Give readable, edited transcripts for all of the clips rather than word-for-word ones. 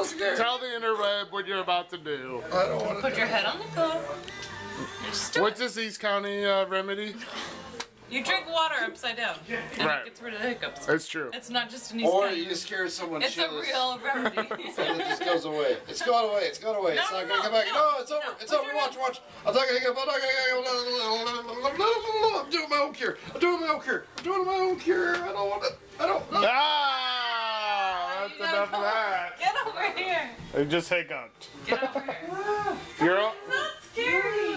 Tell the interweb what you're about to do. I don't want to. Put your head on the pillow. What's this East County remedy? You drink water upside down, and Right. it gets rid of the hiccups. It's true. It's not just an East Or County. you scare someone It's a shitless. real remedy. And it just goes away. It's gone away. It's gone away. It's No, not gonna no, come back. no, No, it's over. no. It's Put over. your Watch, watch. I'm not gonna hiccup. I'm not gonna. I'm doing my own cure. I'm doing my own cure. I'm doing my own cure. I don't want it. I don't. Ah! That's enough of that. Get over here. It just hiccuped. Get over here. You're all... It's not scary.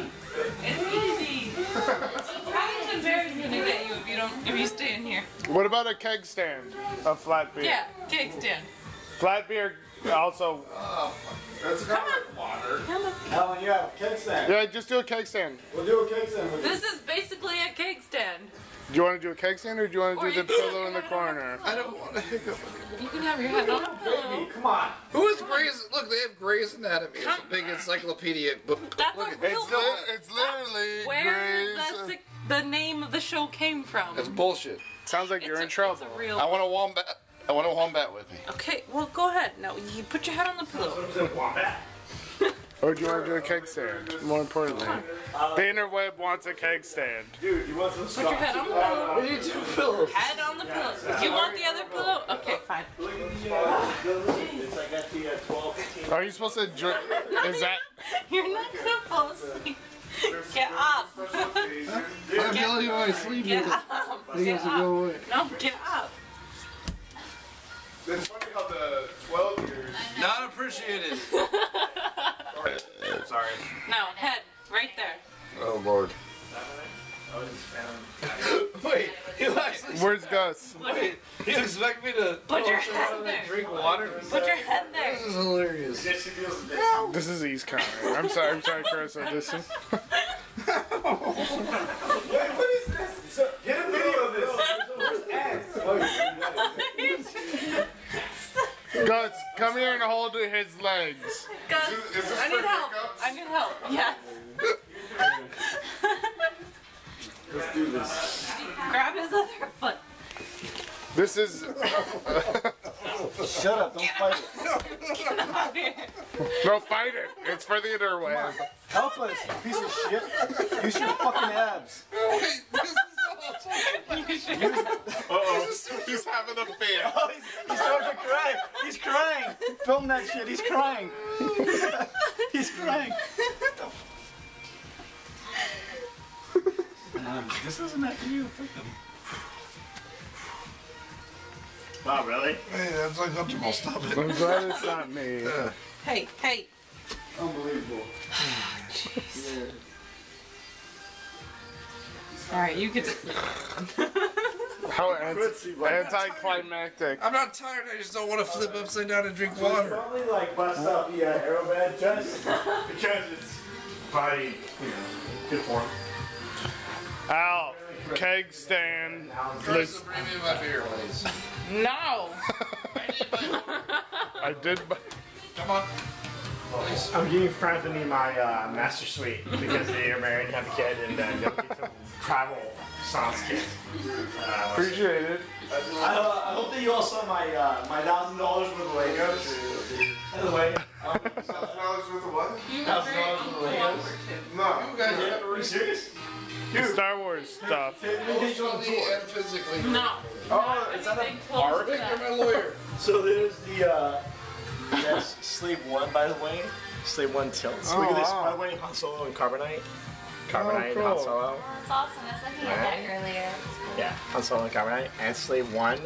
It's easy. Paddington Bear's gonna get you if you stay in here. What about a keg stand? A flat beer? Yeah, cake stand. Flat beer also... That's not like water. Come on. Alan, yeah, keg stand. Yeah, just do a keg stand. We'll do a keg stand with you. This is basically a cake stand. Do you want to do a keg stand or do you want to Or do you the can pillow in the have your head corner? I don't want to hiccup. You can have your head on a pillow. Baby, come on. Who is Grey's? Look, they have Grey's Anatomy. It's a big encyclopedia book. That's Look a at real book. It's literally Where Grey's... the name of the show came from. That's bullshit. Sounds like you're in It's trouble. a real. I want a wombat. I want a wombat with me. Okay, well go ahead. No, you put your head on the pillow. Or do you want to do a keg stand? More importantly. The interweb wants a keg stand. Dude, you want some Put your head on the pillow. We need two pillows. Head on the pillow. You want the other pillow? Okay, fine. It's like at the 12, 15. Are you supposed to drink? Is that... You're not gonna fall asleep. Get up. I'm telling you, I sleep Get with it. up. He Get has to go up. away. No, get up. It's funny how the 12 years... Not appreciated. Sorry. No, head. Right there. Oh Lord. Wait, you actually. Where's Gus? Wait, you expect me to Put your sit head down and there. drink water? Put your head there. This is hilarious. This is East County. I'm sorry, Chris. This is... Wait, what is this? So, get a video of this. Where's Ed? Oh, you got it. Gus, come here and hold his legs. Gus, Is this I for need help. hiccups? I need help. Yes. Let's do this. Grab his other foot. This is... Shut up, don't fight it. Get out here. No, fight it. It's for the interweb. Help us, you piece of shit. Use your fucking abs. Wait, this is Uh-oh. He's having a fit. Oh, he's starting to cry. He's crying. Film that shit. He's crying. He's crying. This isn't that you. Wow, really? Hey, that's uncomfortable. Stop it. I'm glad it's not me. Hey, hey. Unbelievable. Jeez. Alright, you could sleep. How anticlimactic. I'm not tired. I just don't want to flip upside down and drink water. Probably like bust out the aero bed just because it's probably, you know, good form. Al, keg stand. Chris, bring me my beer, please. No. I did. Come on. Please. I'm giving Franklin my master suite because they are married and have a kid and they'll get some travel sans kit. Appreciate it. I hope that you all saw my my $1,000 worth of Legos. By the way, $1,000 worth of what? You $1,000 worth of Legos. No. You guys are Are you serious? Star Wars stuff. emotionally and physically. No. Oh, is that a bar? You're my lawyer. So there's the yes, Slave 1 by the way. Slave 1 tilts. Look at this, wow. by the way, Han Solo and Carbonite. Carbonite and Han cool. Solo. Oh, that's awesome. I was looking at that earlier. Yeah, Han Solo and Carbonite. And Slave 1,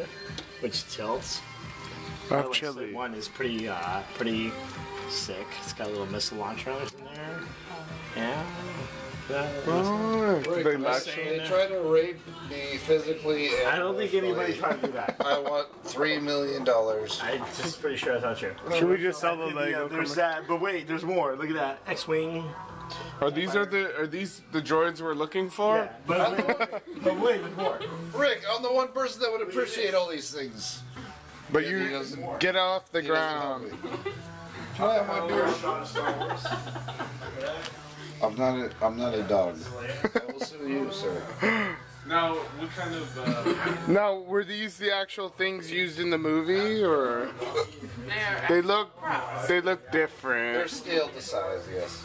which tilts. By the Of way, chili. Slave 1 is pretty sick. It's got little missile launchers in there. Yeah. Oh, they They actually. try to rape me physically and I don't think anybody tried to do that. I want $3 million. I'm just pretty sure that's not true. Should we just sell the Yeah, Lego? there's that, but wait, there's more. Look at that X-wing. Are these the droids we're looking for? Yeah, but wait, there's more. Rick, I'm the one person that would appreciate all these things. But He you doesn't- get off the He doesn't help ground. me. Can I have my beer? I'm not a dog. I will sue you, sir. Now, what kind of? Now, were these the actual things used in the movie, or they look They're different? scaled to size, yes.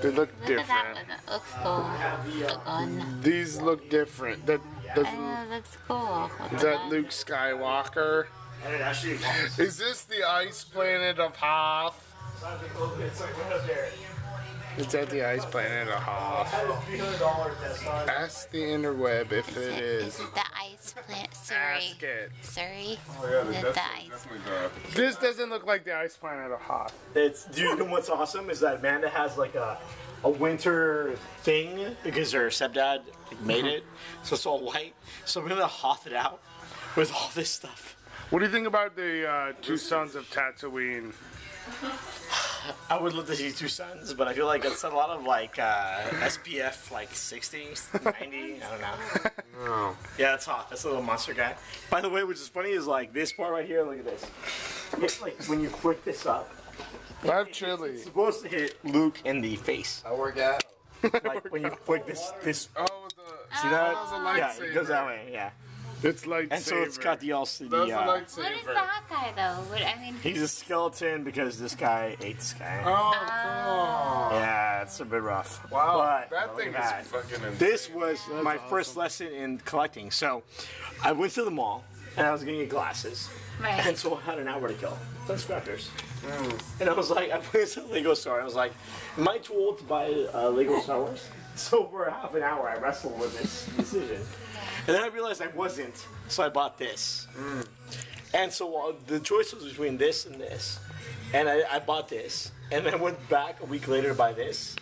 They look Look at that different. one. It looks cool. The gun. These look different. That doesn't. It looks cool. With Is the that gun. Luke Skywalker? And it actually Is this the ice planet of Hoth? it's like one of their Is that the ice planet of Hoth? $300 desktop. Ask the interweb if it Is is. it the ice plant? Surrey. Ask it. Surrey? Oh yeah, Is it that's the ice? definitely the. This doesn't look like the ice planet of Hoth. It's dude. And what's awesome is that Amanda has like a winter thing because her stepdad made it, so it's all white. So we're gonna hoth it out with all this stuff. What do you think about the two sons of Tatooine? I would love to see two sons, but I feel like it's a lot of like SPF like 60, 90. I don't know. Yeah, that's hot. That's a little monster guy. By the way, which is funny is like this part right here. Look at this. It's like when you flick this up. I have chili. It's supposed to hit Luke in the face. I work out. Like when you flick this. Oh, the See that? Oh, Yeah, it goes that way. Yeah. it's lightsaber. And so it's got the That's the What is lightsaber. that guy though? What, I mean, He's a skeleton because this guy ate this guy. Oh, Yeah, it's a bit rough. cool. Wow, But, that look thing at is that. fucking insane. This was my first lesson in collecting. So I went to the mall and I was getting glasses. right. And so I had an hour to kill. 10 scratchers. And I was like, I went to the Lego store. I was like, am I too old to buy Lego Star Wars? So for half an hour, I wrestled with this decision. And then I realized I wasn't. So I bought this. And so the choice was between this and this. And I bought this. And I went back a week later to buy this.